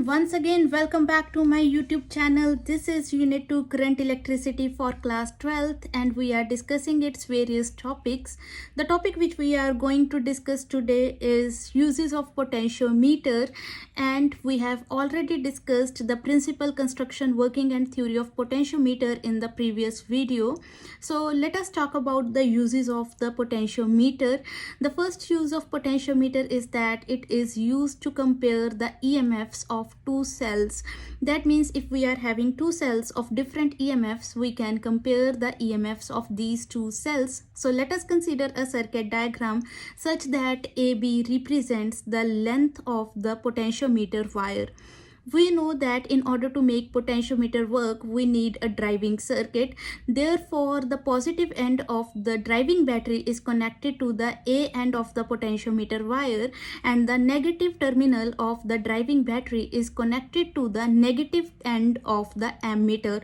once again welcome back to my YouTube channel. This is Unit 2 Current Electricity for class 12th and we are discussing its various topics. The topic which we are going to discuss today is uses of potentiometer, and we have already discussed the principal, construction, working and theory of potentiometer in the previous video. So let us talk about the uses of the potentiometer. The first use of potentiometer is that it is used to compare the EMFs of two cells. That means if we are having two cells of different EMFs, we can compare the EMFs of these two cells. So let us consider a circuit diagram such that AB represents the length of the potentiometer wire. We know that in order to make potentiometer work, we need a driving circuit. Therefore, the positive end of the driving battery is connected to the A end of the potentiometer wire, and the negative terminal of the driving battery is connected to the negative end of the ammeter.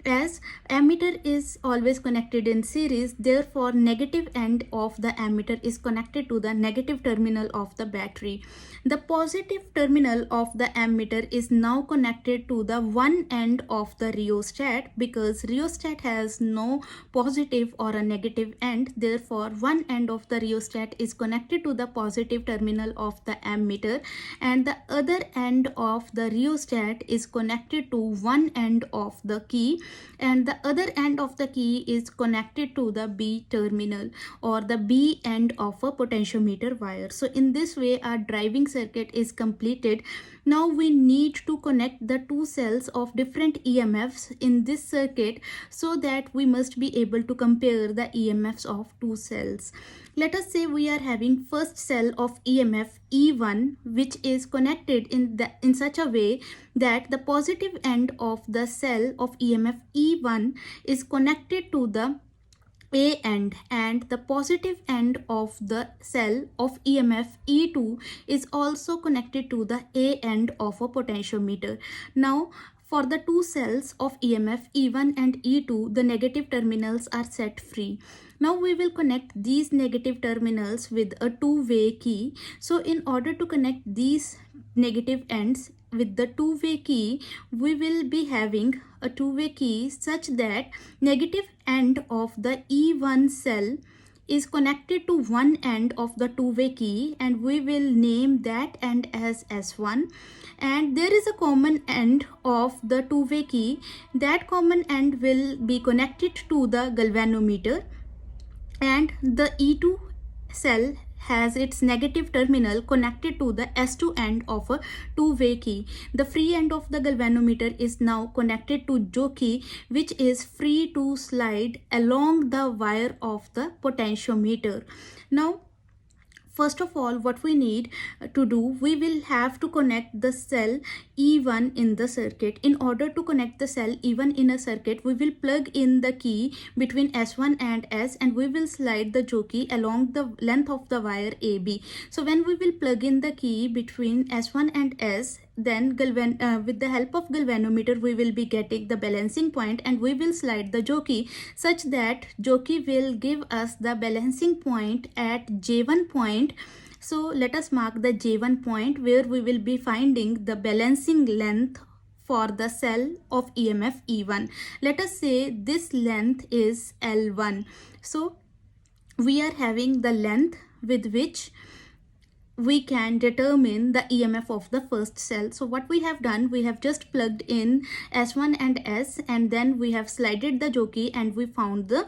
As ammeter is always connected in series, therefore negative end of the ammeter is connected to the negative terminal of the battery. The positive terminal of the ammeter is now connected to the one end of the rheostat, because rheostat has no positive or a negative end. Therefore, one end of the rheostat is connected to the positive terminal of the ammeter, and the other end of the rheostat is connected to one end of the key, and the other end of the key is connected to the B terminal or the B end of a potentiometer wire. So in this way, our driving circuit is completed. Now we need to connect the two cells of different EMFs in this circuit so that we must be able to compare the EMFs of two cells. Let us say we are having first cell of EMF E1, which is connected in such a way that the positive end of the cell of EMF E1 is connected to the A end, and the positive end of the cell of EMF E2 is also connected to the A end of a potentiometer. Now, for the two cells of EMF E1 and E2, the negative terminals are set free. Now we will connect these negative terminals with a two-way key. So in order to connect these negative ends with the two-way key, we will be having a two-way key such that negative end of the E1 cell is connected to one end of the two-way key, and we will name that end as S1. And there is a common end of the two-way key. That common end will be connected to the galvanometer, and the E2 cell has its negative terminal connected to the S2 end of a two-way key. The free end of the galvanometer is now connected to jockey, which is free to slide along the wire of the potentiometer. Now, first of all, what we need to do, we will have to connect the cell E1 in the circuit. In order to connect the cell E1 in a circuit, we will plug in the key between S1 and S, and we will slide the jockey along the length of the wire AB. So when we will plug in the key between S1 and S, then with the help of galvanometer, we will be getting the balancing point, and we will slide the jockey such that jockey will give us the balancing point at J1 point. So let us mark the J1 point where we will be finding the balancing length for the cell of EMF E1. Let us say this length is L1. So we are having the length with which we can determine the EMF of the first cell. So what we have done, we have just plugged in S1 and S, and then we have slided the jockey and we found the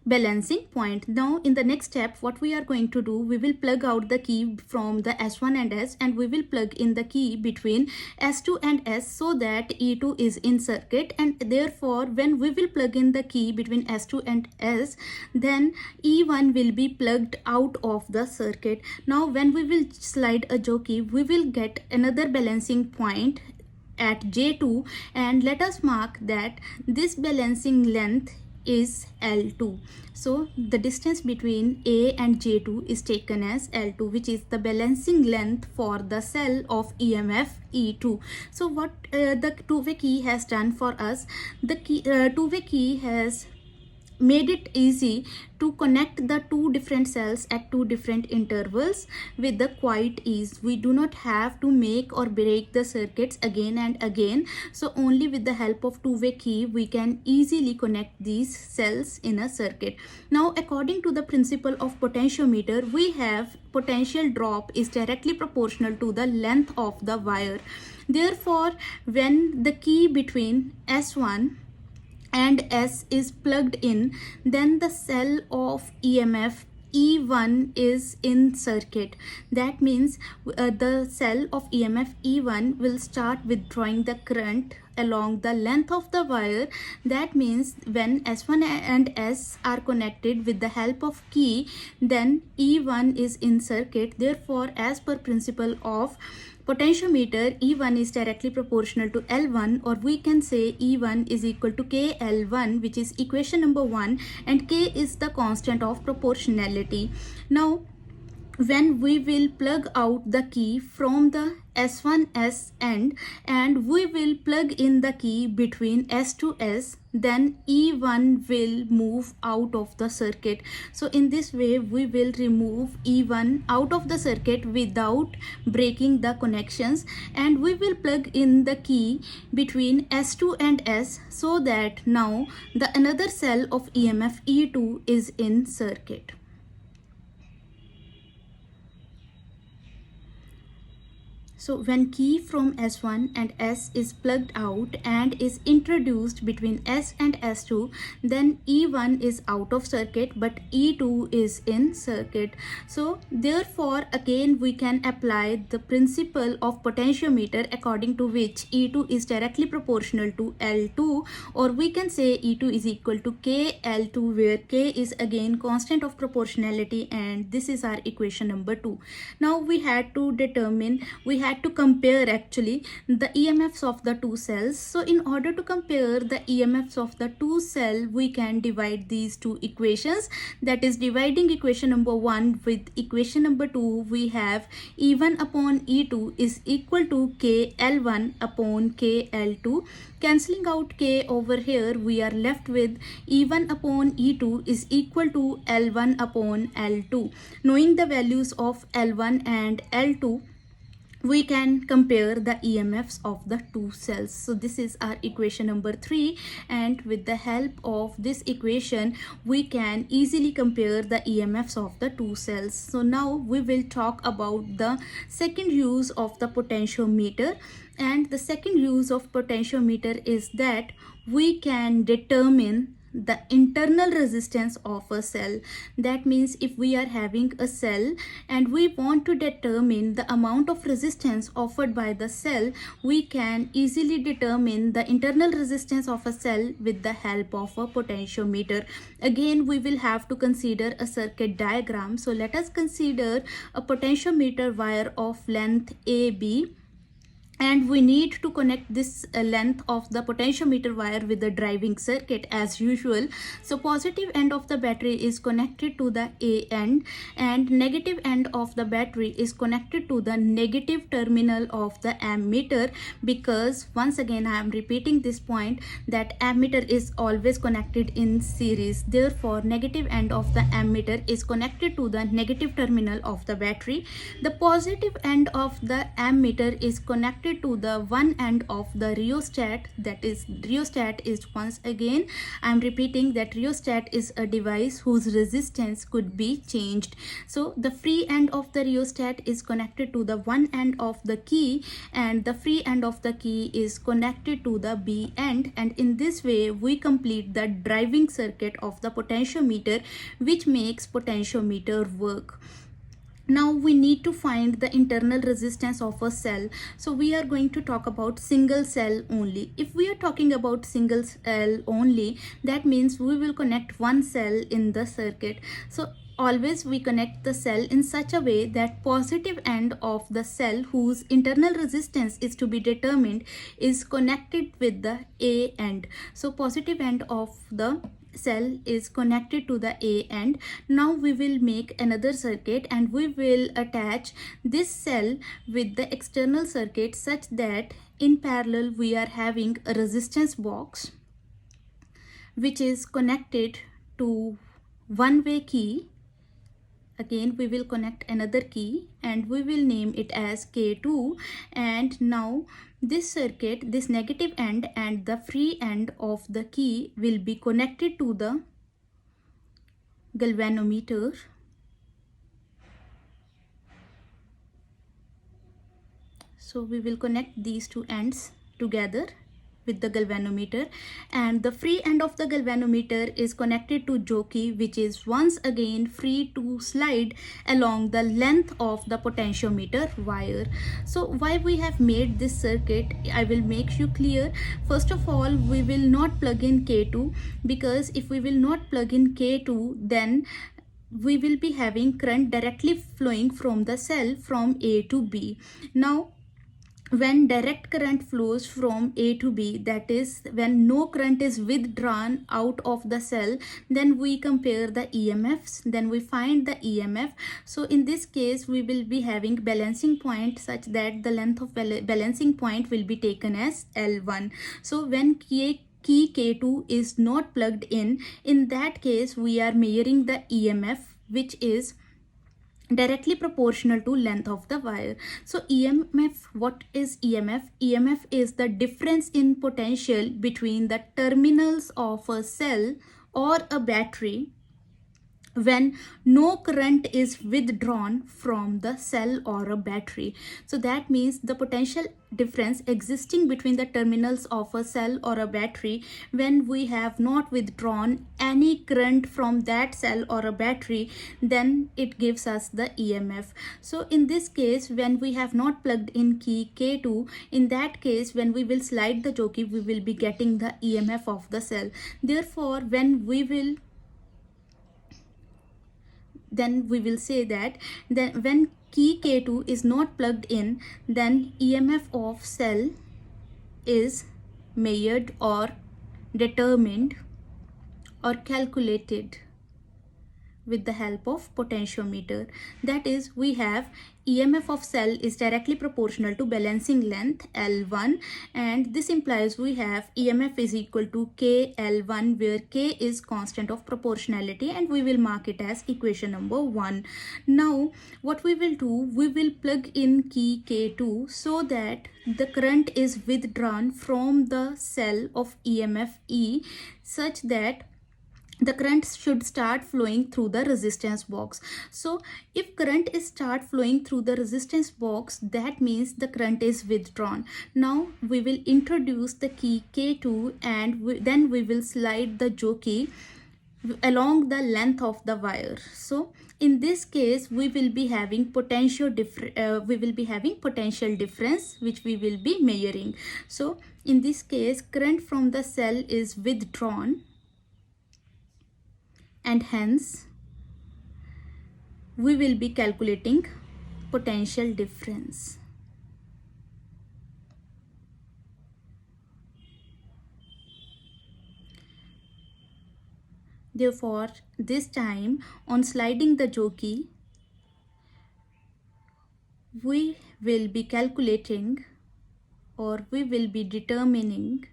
balancing point. Now in the next step, what we are going to do, we will plug out the key from the S1 and S, and we will plug in the key between S2 and S so that E2 is in circuit, and therefore when we will plug in the key between S2 and S, then E1 will be plugged out of the circuit. Now when we will slide a jockey, we will get another balancing point at J2, and let us mark that this balancing length is L2. So the distance between A and J2 is taken as L2, which is the balancing length for the cell of EMF E2. So what the two-way key has done for us, the two-way key has made it easy to connect the two different cells at two different intervals with the quite ease. We do not have to make or break the circuits again and again. So only with the help of two-way key we can easily connect these cells in a circuit. Now according to the principle of potentiometer, we have potential drop is directly proportional to the length of the wire. Therefore, when the key between S1 and S is plugged in, then the cell of EMF E1 is in circuit. That means the cell of EMF E1 will start withdrawing the current along the length of the wire. That means when S1 and S are connected with the help of key, then E1 is in circuit. Therefore, as per principle of potentiometer, E1 is directly proportional to L1, or we can say E1 is equal to KL1, which is equation number 1, and K is the constant of proportionality. Now, when we will plug out the key from the S1S end and we will plug in the key between S to S, then E1 will move out of the circuit. So in this way we will remove E1 out of the circuit without breaking the connections, and we will plug in the key between S2 and S, so that now the another cell of EMF E2 is in circuit. So when key from S1 and S is plugged out and is introduced between S and S2, then E1 is out of circuit but E2 is in circuit. So therefore again we can apply the principle of potentiometer, according to which E2 is directly proportional to L2, or we can say E2 is equal to KL2, where K is again constant of proportionality, and this is our equation number 2. Now we had to compare actually the EMFs of the two cells. So in order to compare the EMFs of the two cells, we can divide these two equations. That is, dividing equation number 1 with equation number 2, we have E1 upon E2 is equal to KL1 upon KL2. Cancelling out K over here, we are left with E1 upon E2 is equal to L1 upon L2. Knowing the values of L1 and L2, we can compare the EMFs of the two cells. So this is our equation number 3, and with the help of this equation we can easily compare the EMFs of the two cells. So now we will talk about the second use of the potentiometer, and the second use of potentiometer is that we can determine the internal resistance of a cell. That means if we are having a cell and we want to determine the amount of resistance offered by the cell, we can easily determine the internal resistance of a cell with the help of a potentiometer. Again, we will have to consider a circuit diagram. So let us consider a potentiometer wire of length AB, and we need to connect this length of the potentiometer wire with the driving circuit as usual. So positive end of the battery is connected to the A end, and negative end of the battery is connected to the negative terminal of the ammeter, because once again I am repeating this point that ammeter is always connected in series. Therefore negative end of the ammeter is connected to the negative terminal of the battery. The positive end of the ammeter is connected to the one end of the rheostat. That is, rheostat is, once again I am repeating that rheostat is a device whose resistance could be changed. So the free end of the rheostat is connected to the one end of the key, and the free end of the key is connected to the B end, and in this way we complete the driving circuit of the potentiometer, which makes potentiometer work. Now we need to find the internal resistance of a cell. So we are going to talk about single cell only. If we are talking about single cell only, that means we will connect one cell in the circuit. So always we connect the cell in such a way that positive end of the cell whose internal resistance is to be determined is connected with the A end. So positive end of the cell is connected to the A end. Now we will make another circuit and we will attach this cell with the external circuit such that in parallel we are having a resistance box which is connected to one-way key, again we will connect another key and we will name it as K2. And now this circuit, this negative end and the free end of the key will be connected to the galvanometer. So we will connect these two ends together with the galvanometer, and the free end of the galvanometer is connected to jockey, which is once again free to slide along the length of the potentiometer wire. So why we have made this circuit, I will make you clear. First of all, we will not plug in K2, because if we will not plug in K2, then we will be having current directly flowing from the cell from A to B. Now when direct current flows from A to B, that is when no current is withdrawn out of the cell, then we compare the EMFs, then we find the EMF. So in this case we will be having balancing point such that the length of balancing point will be taken as L1. So when key K2 is not plugged in that case we are measuring the EMF, which is directly proportional to length of the wire. So EMF, what is EMF? EMF is the difference in potential between the terminals of a cell or a battery when no current is withdrawn from the cell or a battery. So that means the potential difference existing between the terminals of a cell or a battery when we have not withdrawn any current from that cell or a battery, then it gives us the EMF. So in this case, when we have not plugged in key K2, in that case when we will slide the jockey, we will be getting the EMF of the cell. Therefore when we will say that when key K2 is not plugged in, then EMF of cell is measured or determined or calculated with the help of potentiometer. That is, we have EMF of cell is directly proportional to balancing length L1, and this implies we have EMF is equal to KL1, where K is constant of proportionality, and we will mark it as equation number 1. Now what we will do, we will plug in key K2 so that the current is withdrawn from the cell of EMF E such that the current should start flowing through the resistance box. So if current is start flowing through the resistance box, that means the current is withdrawn. Now we will introduce the key K2 and then we will slide the jockey along the length of the wire. So in this case we will be having potential difference which we will be measuring. So in this case current from the cell is withdrawn, and hence we will be calculating potential difference. Therefore, this time on sliding the jockey, we will be calculating or we will be determining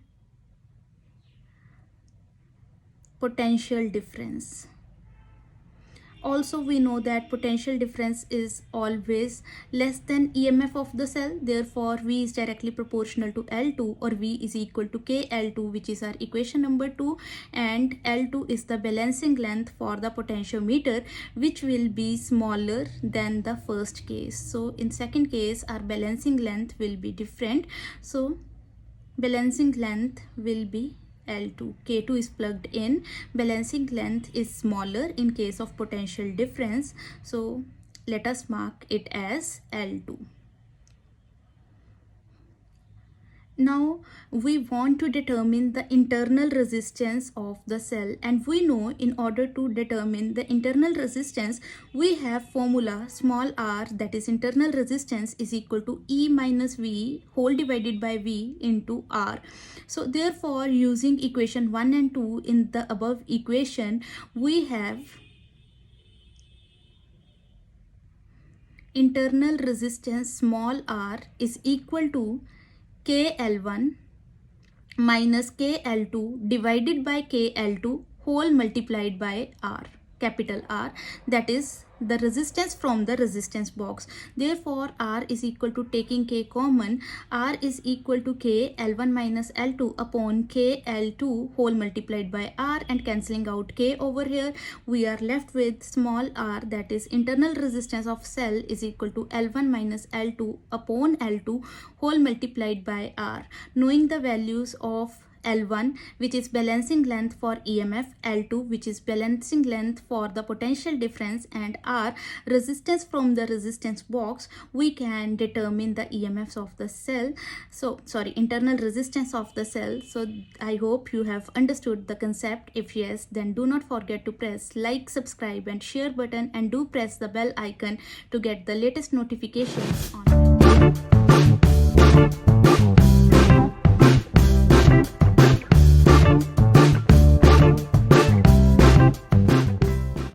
potential difference. Also we know that potential difference is always less than EMF of the cell, therefore V is directly proportional to L2, or V is equal to KL2, which is our equation number 2, and L2 is the balancing length for the potentiometer, which will be smaller than the first case. So in second case our balancing length will be different, so balancing length will be L2. K2 is plugged in, balancing length is smaller in case of potential difference, so let us mark it as L2. Now we want to determine the internal resistance of the cell, and we know in order to determine the internal resistance we have formula small r, that is internal resistance is equal to E minus V whole divided by V into R. So therefore using equation 1 and 2 in the above equation, we have internal resistance small r is equal to KL1 minus KL2 divided by KL2 whole multiplied by R, capital R, that is the resistance from the resistance box. Therefore R is equal to, taking K common, R is equal to K L1 minus L2 upon K L2 whole multiplied by R, and cancelling out K over here, we are left with small r, that is internal resistance of cell, is equal to L1 minus L2 upon L2 whole multiplied by R. Knowing the values of L1, which is balancing length for EMF, L2, which is balancing length for the potential difference, and R, resistance from the resistance box, we can determine the EMFs of the cell. So sorry, internal resistance of the cell. So I hope you have understood the concept. If yes, then do not forget to press like, subscribe and share button, and do press the bell icon to get the latest notifications on